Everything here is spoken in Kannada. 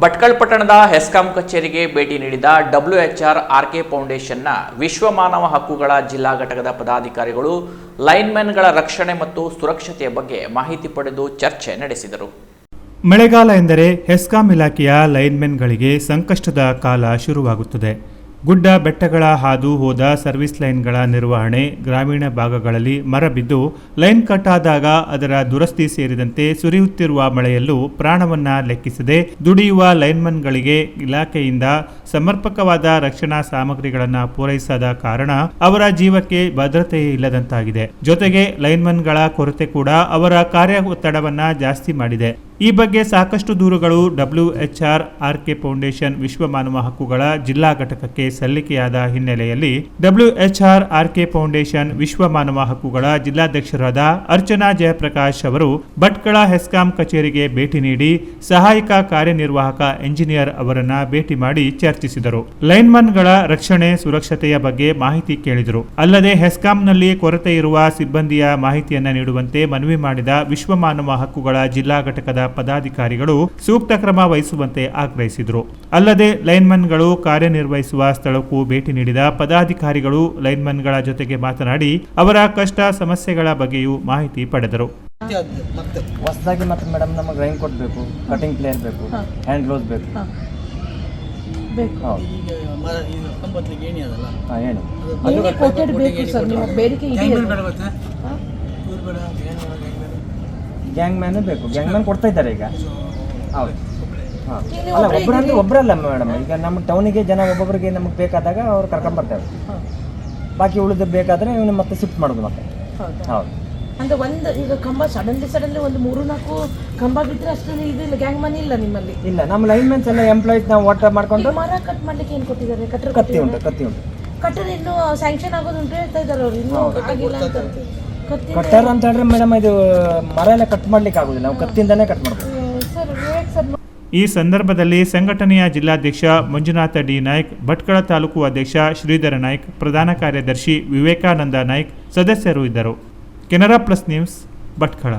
ಭಟ್ಕಳ ಪಟ್ಟಣದ ಹೆಸ್ಕಾಂ ಕಚೇರಿಗೆ ಭೇಟಿ ನೀಡಿದ WHR RK ಫೌಂಡೇಶನ್ನ ವಿಶ್ವ ಮಾನವ ಹಕ್ಕುಗಳ ಜಿಲ್ಲಾ ಘಟಕದ ಪದಾಧಿಕಾರಿಗಳು ಲೈನ್ಮನ್ಗಳ ರಕ್ಷಣೆ ಮತ್ತು ಸುರಕ್ಷತೆಯ ಬಗ್ಗೆ ಮಾಹಿತಿ ಪಡೆದು ಚರ್ಚೆ ನಡೆಸಿದರು. ಮಳೆಗಾಲ ಎಂದರೆ ಹೆಸ್ಕಾಂ ಇಲಾಖೆಯ ಲೈನ್ಮೆನ್ಗಳಿಗೆ ಸಂಕಷ್ಟದ ಕಾಲ ಶುರುವಾಗುತ್ತದೆ. ಗುಡ್ಡ ಬೆಟ್ಟಗಳ ಹಾದು ಹೋದ ಸರ್ವಿಸ್ ಲೈನ್ಗಳ ನಿರ್ವಹಣೆ, ಗ್ರಾಮೀಣ ಭಾಗಗಳಲ್ಲಿ ಮರ ಬಿದ್ದು ಲೈನ್ ಕಟ್ ಆದಾಗ ಅದರ ದುರಸ್ತಿ ಸೇರಿದಂತೆ ಸುರಿಯುತ್ತಿರುವ ಮಳೆಯಲ್ಲೂ ಪ್ರಾಣವನ್ನ ಲೆಕ್ಕಿಸದೆ ದುಡಿಯುವ ಲೈನ್ಮನ್ಗಳಿಗೆ ಇಲಾಖೆಯಿಂದ ಸಮರ್ಪಕವಾದ ರಕ್ಷಣಾ ಸಾಮಗ್ರಿಗಳನ್ನು ಪೂರೈಸದ ಕಾರಣ ಅವರ ಜೀವಕ್ಕೆ ಭದ್ರತೆ ಇಲ್ಲದಂತಾಗಿದೆ. ಜೊತೆಗೆ ಲೈನ್ಮನ್ಗಳ ಕೊರತೆ ಕೂಡ ಅವರ ಕಾರ್ಯ ಒತ್ತಡವನ್ನ ಜಾಸ್ತಿ ಮಾಡಿದೆ. ಈ ಬಗ್ಗೆ ಸಾಕಷ್ಟು ದೂರುಗಳು WHR RK ಫೌಂಡೇಶನ್ ವಿಶ್ವ ಮಾನವ ಹಕ್ಕುಗಳ ಜಿಲ್ಲಾ ಘಟಕಕ್ಕೆ ಸಲ್ಲಿಕೆಯಾದ ಹಿನ್ನೆಲೆಯಲ್ಲಿ WHR RK ಫೌಂಡೇಶನ್ ವಿಶ್ವ ಮಾನವ ಹಕ್ಕುಗಳ ಜಿಲ್ಲಾಧ್ಯಕ್ಷರಾದ ಅರ್ಚನಾ ಜಯಪ್ರಕಾಶ್ ಅವರು ಭಟ್ಕಳ ಹೆಸ್ಕಾಂ ಕಚೇರಿಗೆ ಭೇಟಿ ನೀಡಿ ಸಹಾಯಕ ಕಾರ್ಯನಿರ್ವಾಹಕ ಎಂಜಿನಿಯರ್ ಅವರನ್ನ ಭೇಟಿ ಮಾಡಿ ಚರ್ಚಿಸಿದರು. ಲೈನ್ಮನ್ಗಳ ರಕ್ಷಣೆ ಸುರಕ್ಷತೆಯ ಬಗ್ಗೆ ಮಾಹಿತಿ ಕೇಳಿದರು. ಅಲ್ಲದೆ ಹೆಸ್ಕಾಂನಲ್ಲಿ ಕೊರತೆ ಇರುವ ಸಿಬ್ಬಂದಿಯ ಮಾಹಿತಿಯನ್ನ ನೀಡುವಂತೆ ಮನವಿ ಮಾಡಿದ ವಿಶ್ವ ಮಾನವ ಹಕ್ಕುಗಳ ಜಿಲ್ಲಾ ಘಟಕದ ಪದಾಧಿಕಾರಿಗಳು ಸೂಕ್ತ ಕ್ರಮ ವಹಿಸುವಂತೆ ಆಗ್ರಹಿಸಿದರು. ಅಲ್ಲದೆ ಲೈನ್ಮನ್ಗಳು ಕಾರ್ಯನಿರ್ವಹಿಸುವ ಸ್ಥಳಕ್ಕೂ ಭೇಟಿ ನೀಡಿದ ಪದಾಧಿಕಾರಿಗಳು ಲೈನ್ಮನ್ಗಳ ಜೊತೆಗೆ ಮಾತನಾಡಿ ಅವರ ಕಷ್ಟ ಸಮಸ್ಯೆಗಳ ಬಗ್ಗೆಯೂ ಮಾಹಿತಿ ಪಡೆದರು. ಹೊಸದಾಗಿ ಮತ್ತೆ ಮೇಡಮ್ ನಮಗೆ ರೈನ್ ಕೋಟ್ ಬೇಕು, ಕಟಿಂಗ್ ಪ್ಲೇಯರ್ ಬೇಕು, ಹ್ಯಾಂಡ್ ಗ್ಲೋವ್ಸ್ ಬೇಕು. ಗ್ಯಾಂಗ್ ಮ್ಯಾನ್ ಬೇಕು, ಗ್ಯಾಂಗ್ ಮ್ಯಾನ್ ಕೊಡ್ತಾ ಇದ್ದಾರೆ ಈಗ. ಹೌದು, ಹಾಂ, ಅಲ್ಲ ಒಬ್ಬರಲ್ಲ ಮೇಡಮ್. ಈಗ ನಮ್ಮ ಟೌನಿಗೆ ಜನ ಒಬ್ಬೊಬ್ಬರಿಗೆ ನಮಗೆ ಬೇಕಾದಾಗ ಅವ್ರು ಕರ್ಕೊಂಬರ್ತಾರೆ. ಬಾಕಿ ಉಳಿದು ಬೇಕಾದರೆ ಇವನು ಮತ್ತೆ ಶಿಫ್ಟ್ ಮಾಡೋದು ಮತ್ತೆ. ಹೌದು, ಅಂದ್ರೆ ಒಂದು ಈಗ ಕಂಬ ಸಡನ್ಲಿ ಒಂದು 3-4 ಕಂಬ ಬಿದ್ದರೆ ಅಷ್ಟೊಂದು ಇದು ಗ್ಯಾಂಗ್ ಮನಿ ಇಲ್ಲ ನಿಮ್ಮಲ್ಲಿ? ಇಲ್ಲ, ನಮ್ಮ ಲೈನ್ಮೆನ್ಸ್ ಎಲ್ಲ ಎಂಪ್ಲಾಯೀಸ್ ನಾವು ಒಟ್ಟ ಮಾಡ್ಕೊಂಡು. ಮರ ಕಟ್ ಮಾಡ್ಲಿಕ್ಕೆ ಏನು ಕೊಟ್ಟಿದ್ದಾರೆ? ಕತ್ತಿ ಉಂಟು. ಕಟ್ಟರ್ ಇನ್ನೂ ಸ್ಯಾಂಕ್ಷನ್ ಆಗೋದುಂಟು ಹೇಳ್ತಾ ಇದ್ದಾರೆ ಅವರು, ಇನ್ನೂ ಆಗಿಲ್ಲ ಅಂತ. ಕಟ್ಟರ್ ಅಂತ ಹೇಳಿದ್ರೆ ಮೇಡಮ್ ಇದು ಮರ ಎಲ್ಲ ಕಟ್ ಮಾಡ್ಲಿಕ್ಕೆ ಆಗುದಿಲ್ಲ, ನಾವು ಕತ್ತಿಯಿಂದನೇ ಕಟ್ ಮಾಡ್ಬೋದು. ಈ ಸಂದರ್ಭದಲ್ಲಿ ಸಂಘಟನೆಯ ಜಿಲ್ಲಾಧ್ಯಕ್ಷ ಮಂಜುನಾಥ ಡಿ ನಾಯ್ಕ್, ಭಟ್ಕಳ ತಾಲೂಕು ಅಧ್ಯಕ್ಷ ಶ್ರೀಧರ ನಾಯ್ಕ್, ಪ್ರಧಾನ ಕಾರ್ಯದರ್ಶಿ ವಿವೇಕಾನಂದ ನಾಯ್ಕ್ ಸದಸ್ಯರು ಇದ್ದರು. Canara plus news, Bhatkal.